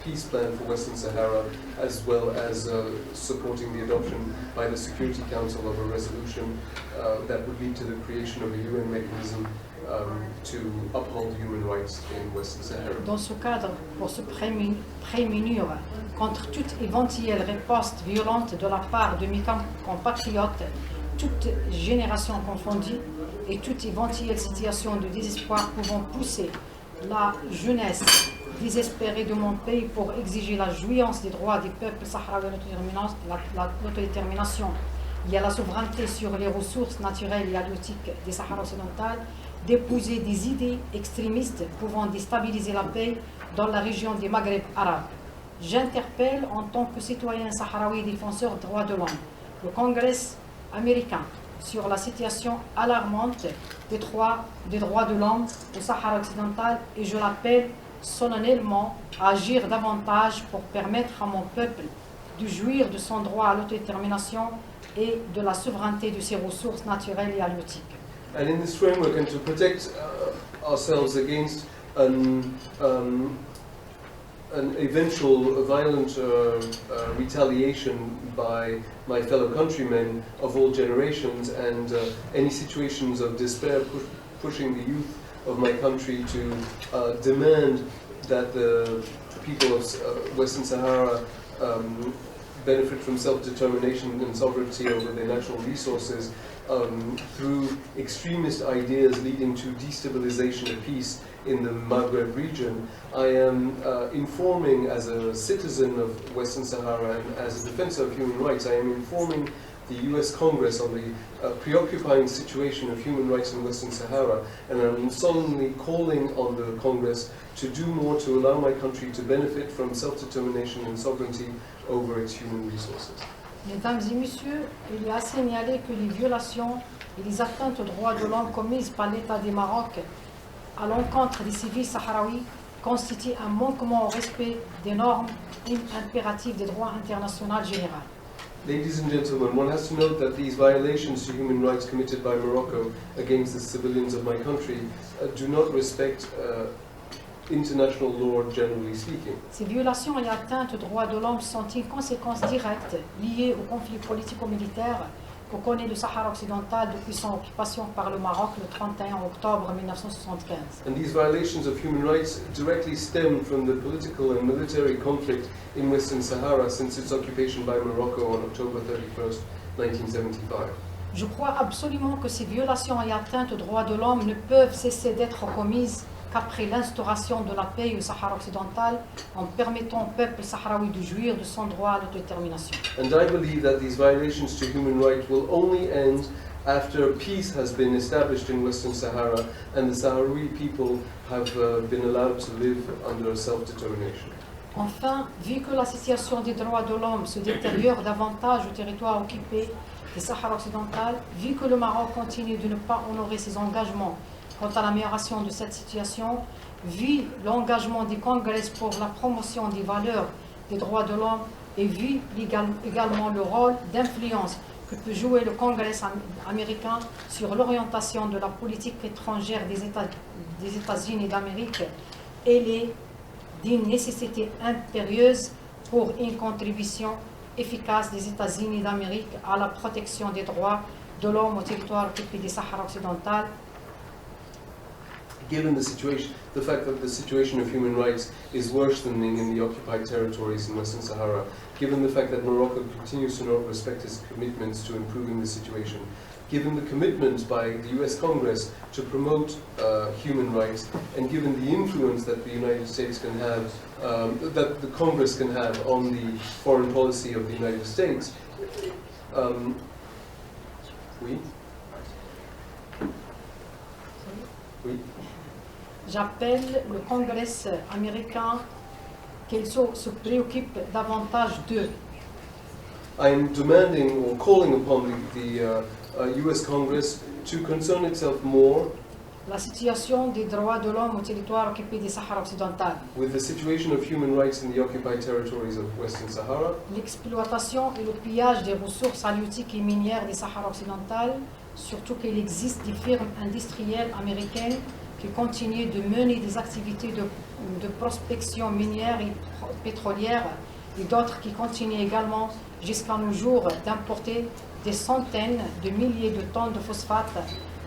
peace plan for Western Sahara, as well as supporting the adoption by the Security Council of a resolution that would lead to the creation of a UN mechanism to uphold human rights in Western Sahara. Dans ce cadre, pour se prémunir contre toute éventuelle riposte violente de la part de mes compatriotes, toute génération confondue, et toute éventuelle situation de désespoir pouvant pousser la jeunesse désespérée de mon pays pour exiger la jouissance des droits des peuples sahraouis à l'autodétermination et à la souveraineté sur les ressources naturelles et halieutiques des Sahara occidental, d'épouser des idées extrémistes pouvant déstabiliser la paix dans la région des Maghreb arabes. J'interpelle en tant que citoyen sahraoui défenseur des droits de l'homme le Congrès américain sur la situation alarmante des droits de l'homme au Sahara occidental et je l'appelle solennellement à agir davantage pour permettre à mon peuple de jouir de son droit à l'autodétermination et de la souveraineté de ses ressources naturelles et halieutiques. And in this framework, and to protect ourselves against an eventual violent retaliation by my fellow countrymen of all generations and any situations of despair pushing the youth of my country to demand that the people of Western Sahara benefit from self-determination and sovereignty over their natural resources through extremist ideas leading to destabilization of peace in the Maghreb region. I am informing, as a citizen of Western Sahara and as a defensor of human rights, I am informing the US Congress on the preoccupying situation of human rights in Western Sahara, and I'm solemnly calling on the Congress to do more to allow my country to benefit from self-determination and sovereignty over its human resources. Mesdames et messieurs, il est à signaler que les violations et les atteintes aux droits de l'homme commises par l'État du Maroc à l'encontre des civils sahraouis constituent un manquement au respect des normes impératives des droits internationaux généraux. Ladies and gentlemen, one has to note that these violations to human rights committed by Morocco against the civilians of my country do not respect international law, generally speaking. Ces violations et atteintes aux droits de l'homme sont une conséquence directe liée au conflit politico-militaire que connaît le Sahara occidental depuis son occupation par le Maroc le 31 octobre 1975. And these violations of human rights directly stem from the political and military conflict in Western Sahara since its occupation by Morocco on October 31st, 1975. Je crois absolument que ces violations et atteintes aux droits de l'homme ne peuvent cesser d'être commises qu'après l'instauration de la paix au Sahara occidental en permettant au peuple sahraoui de jouir de son droit à l'autodétermination. And I believe that these violations to human rights will only end after peace has been established in Western Sahara and the Sahrawi people have been allowed to live under self-determination. Enfin, vu que la situation des droits de l'homme se détériore davantage au territoire occupé du Sahara occidental, vu que le Maroc continue de ne pas honorer ses engagements quant à l'amélioration de cette situation, vu l'engagement du Congrès pour la promotion des valeurs des droits de l'homme et vu également le rôle d'influence que peut jouer le Congrès américain sur l'orientation de la politique étrangère des États-Unis d'Amérique, elle est d'une nécessité impérieuse pour une contribution efficace des États-Unis d'Amérique à la protection des droits de l'homme au territoire occupé du Sahara occidental. Given the fact that the situation of human rights is worsening in the occupied territories in Western Sahara, given the fact that Morocco continues to not respect its commitments to improving the situation, given the commitment by the US Congress to promote human rights, and given the influence that the United States can have, that the Congress can have on the foreign policy of the United States, J'appelle le Congrès américain qu'il se préoccupe davantage d'eux. I'm demanding or calling upon the US Congress to concern itself more La situation des droits de l'homme au territoire occupé du Sahara occidental. with the situation of human rights in the occupied territories of Western Sahara, L'exploitation et le pillage des ressources halieutiques et minières du Sahara occidental, surtout qu'il existe des firmes industrielles américaines qui continuent de mener des activités de prospection minière et pétrolière et d'autres qui continuent également jusqu'à nos jours d'importer des centaines de milliers de tonnes de phosphate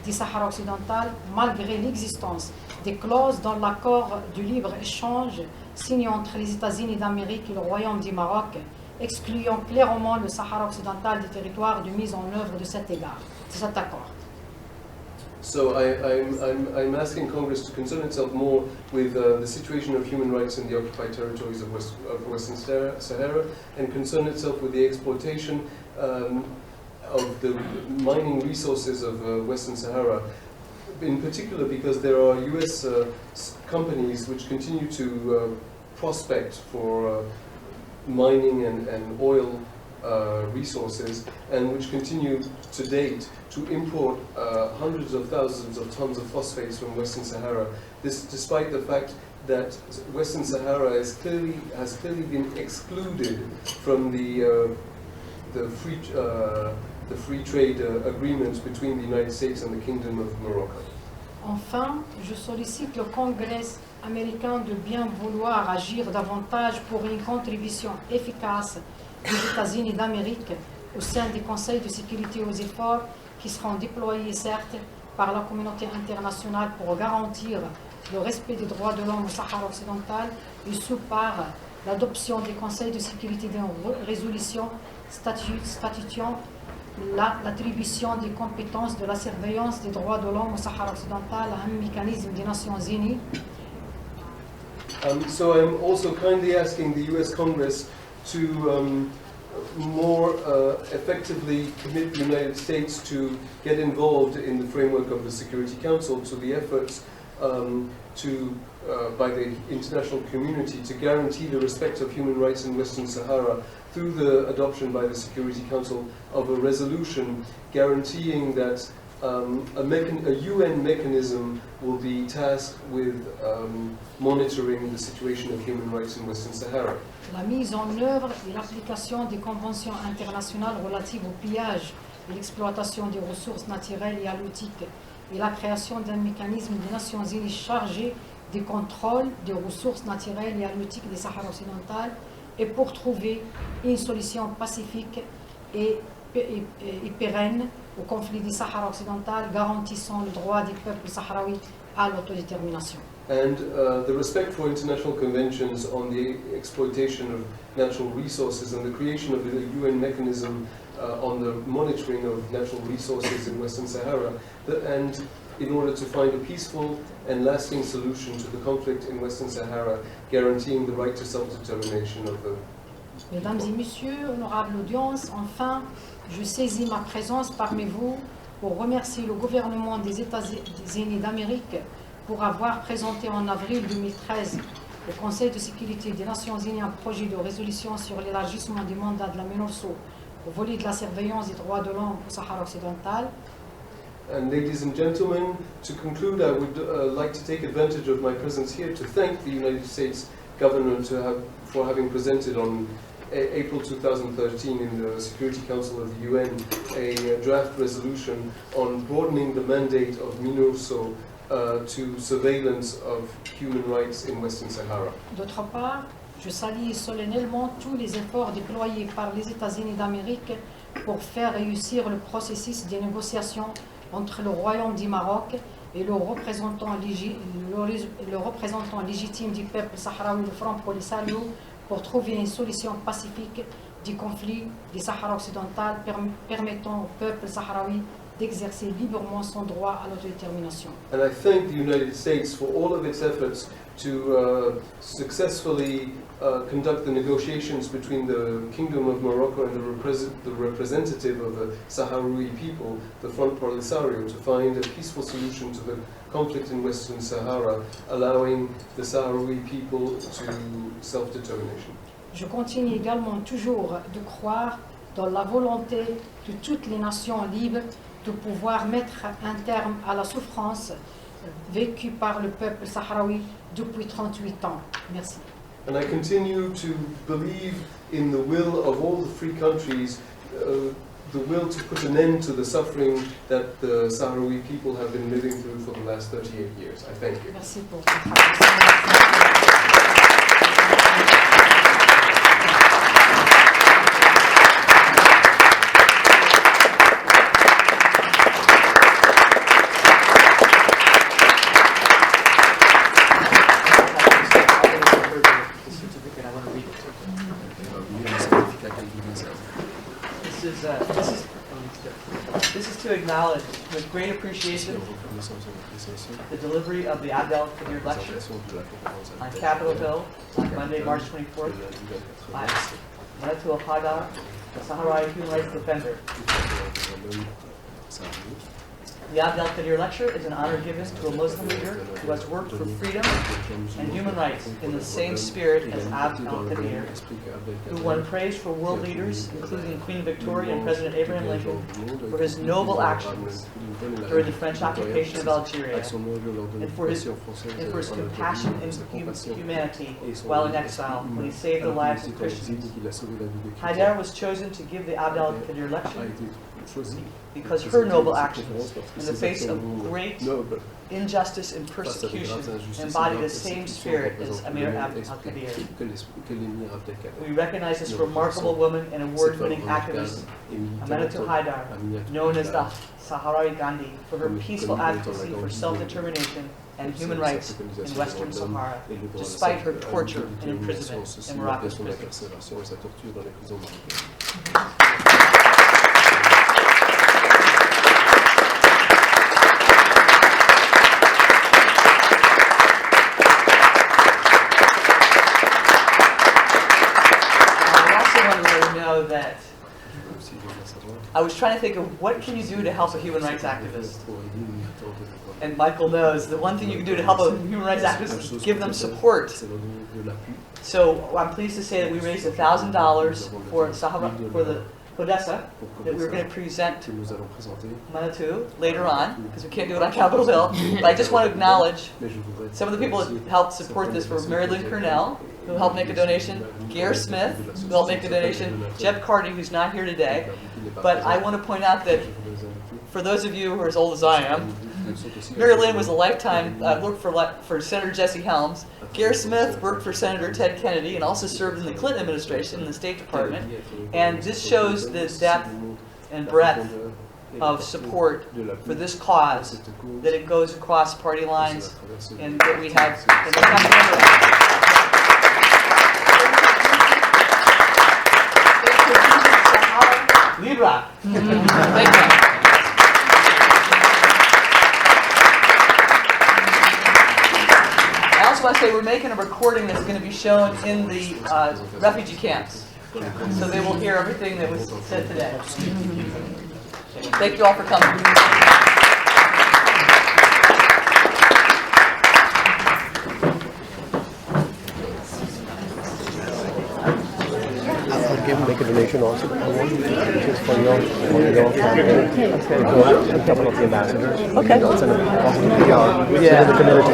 du Sahara occidental malgré l'existence des clauses dans l'accord du libre-échange signé entre les États-Unis d'Amérique et le Royaume du Maroc, excluant clairement le Sahara occidental des territoires de mise en œuvre de cet accord. so I'm asking Congress to concern itself more with the situation of human rights in the occupied territories of Western Sahara and concern itself with the exploitation of the mining resources of Western Sahara, in particular because there are US companies which continue to prospect for mining and oil resources and which continue to date to import hundreds of thousands of tons of phosphates from Western Sahara. This despite the fact that Western Sahara has clearly been excluded from the free trade agreements between the United States and the Kingdom of Morocco. Enfin, je sollicite le Congrès américain de bien vouloir agir davantage pour une contribution efficace des États-Unis d'Amérique au sein des conseils de sécurité aux efforts qui seront déployés certes par la communauté internationale pour garantir le respect des droits de l'homme au Sahara occidental et sous par l'adoption des conseils de sécurité d'une résolution statuant l'attribution des compétences de la surveillance des droits de l'homme au Sahara occidental à un mécanisme des Nations Unies. So I'm also kindly asking the US Congress to more effectively commit the United States to get involved in the framework of the Security Council to the efforts by the international community to guarantee the respect of human rights in Western Sahara through the adoption by the Security Council of a resolution guaranteeing that a UN mechanism will be tasked with monitoring the situation of human rights in Western Sahara. La mise en œuvre et l'application des conventions internationales relatives au pillage et l'exploitation des ressources naturelles et halieutiques et la création d'un mécanisme des Nations Unies chargé du contrôle des ressources naturelles et halieutiques des Sahara occidental et pour trouver une solution pacifique et pérenne au conflit du Sahara occidental garantissant le droit des peuples sahraouis à l'autodétermination. And the respect for international conventions on the exploitation of natural resources and the creation of a UN mechanism on the monitoring of natural resources in Western Sahara, and in order to find a peaceful and lasting solution to the conflict in Western Sahara, guaranteeing the right to self-determination of the... Mesdames et messieurs, honorable audience, enfin, je saisis ma présence parmi vous pour remercier le gouvernement des États-Unis d'Amérique pour avoir présenté en avril 2013 au Conseil de sécurité des Nations Unies un projet de résolution sur l'élargissement du mandat de la MINURSO au volet de la surveillance des droits de l'homme au Sahara occidental. And ladies and gentlemen, to conclude, I would like to take advantage of my presence here to thank the United States government for having presented on April 2013 in the Security Council of the UN a draft resolution on broadening the mandate of MINURSO to surveillance of human rights in Western Sahara. D'autre part, je salue solennellement tous les efforts déployés par les États-Unis d'Amérique pour faire réussir le processus de négociation entre le Royaume du Maroc et le représentant légitime du peuple sahraoui, le Front Polisario, pour trouver une solution pacifique du conflit du Sahara occidental permettant au peuple sahraoui d'exercer librement son droit à l'autodétermination. And I thank the United States for all of its efforts to successfully conduct the negotiations between the Kingdom of Morocco and the representative of the Sahrawi people, the Front Polisario, to find a peaceful solution to the conflict in Western Sahara, allowing the Sahrawi people to self-determination. Je continue également toujours de croire dans la volonté de toutes les nations libres de pouvoir mettre un terme à la souffrance vécue par le peuple sahraoui depuis 38 ans. Merci. And I continue to believe in the will of all the free countries, the will to put an end to the suffering that the Sahrawi people have been living through for the last 38 years. I thank you. Merci pour votre attention. This is to acknowledge with great appreciation the delivery of the Abdel Kadir lecture on Capitol Hill on Monday, March 24th by Amantua Haidar, the Sahrawi human rights defender. The Abdel Kadir lecture is an honor given to a Muslim leader who has worked for freedom and human rights in the same spirit as Abdel Kadir, who won praise for world leaders, including Queen Victoria and President Abraham Lincoln, for his noble actions during the French occupation of Algeria, and for his compassion and humanity while in exile when he saved the lives of Christians. Haidar was chosen to give the Abdel Kadir lecture because her noble actions in the face of great injustice and persecution embody the same spirit as Amir al-Kadir. We recognize this remarkable woman and award-winning activist, Amantua Haidar, known as the Sahrawi Gandhi, for her peaceful advocacy for self-determination and human rights in Western Sahara, despite her torture and imprisonment in Morocco's prisons. That I was trying to think of what can you do to help a human rights activist. And Michael knows the one thing you can do to help a human rights activist is give them support. So I'm pleased to say that we raised $1,000 for the Podessa that we're going to present to Amantua later on, because we can't do it on Capitol Hill. But I just want to acknowledge some of the people that helped support this were Mary Lynn Cornell, who helped make a donation, Gare Smith, who helped make a donation, Jeb Carty, who's not here today. But I want to point out that for those of you who are as old as I am, Mary Lynn was a lifetime, worked for Senator Jesse Helms. Gare Smith worked for Senator Ted Kennedy and also served in the Clinton administration in the State Department. And this shows the depth and breadth of support for this cause, that it goes across party lines, and that we have in the Libra. Thank you. I also want to say we're making a recording that's going to be shown in the refugee camps, so they will hear everything that was said today. Thank you all for coming. Make a donation also. Just for your campaign. A couple of the ambassadors. Okay. I'll send a positive PR to the community.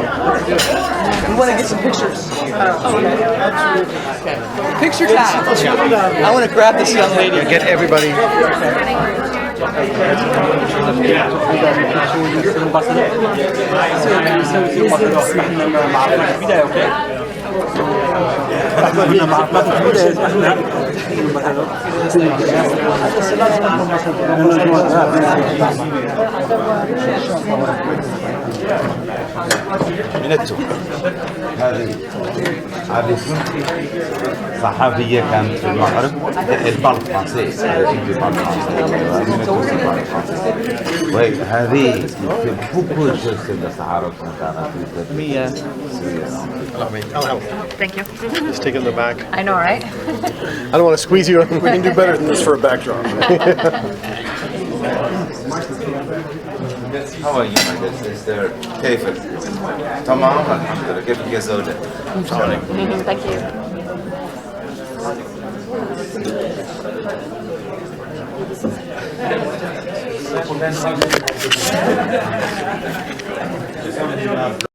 We want to get some pictures. Okay. Picture time. I want to grab this young lady. Get everybody. أمنتوا هذه صحفية كانت في المغرب البال فرنسيس وهذه beaucoup de choses sur le Sahara Thank you. Just take it in the back. I know, right? I don't want to squeeze you. We can do better than this for a backdrop. How are you, my dear sister? كيفك؟ تمام الحمد لله. كيفك يا زوجة؟ Thank you.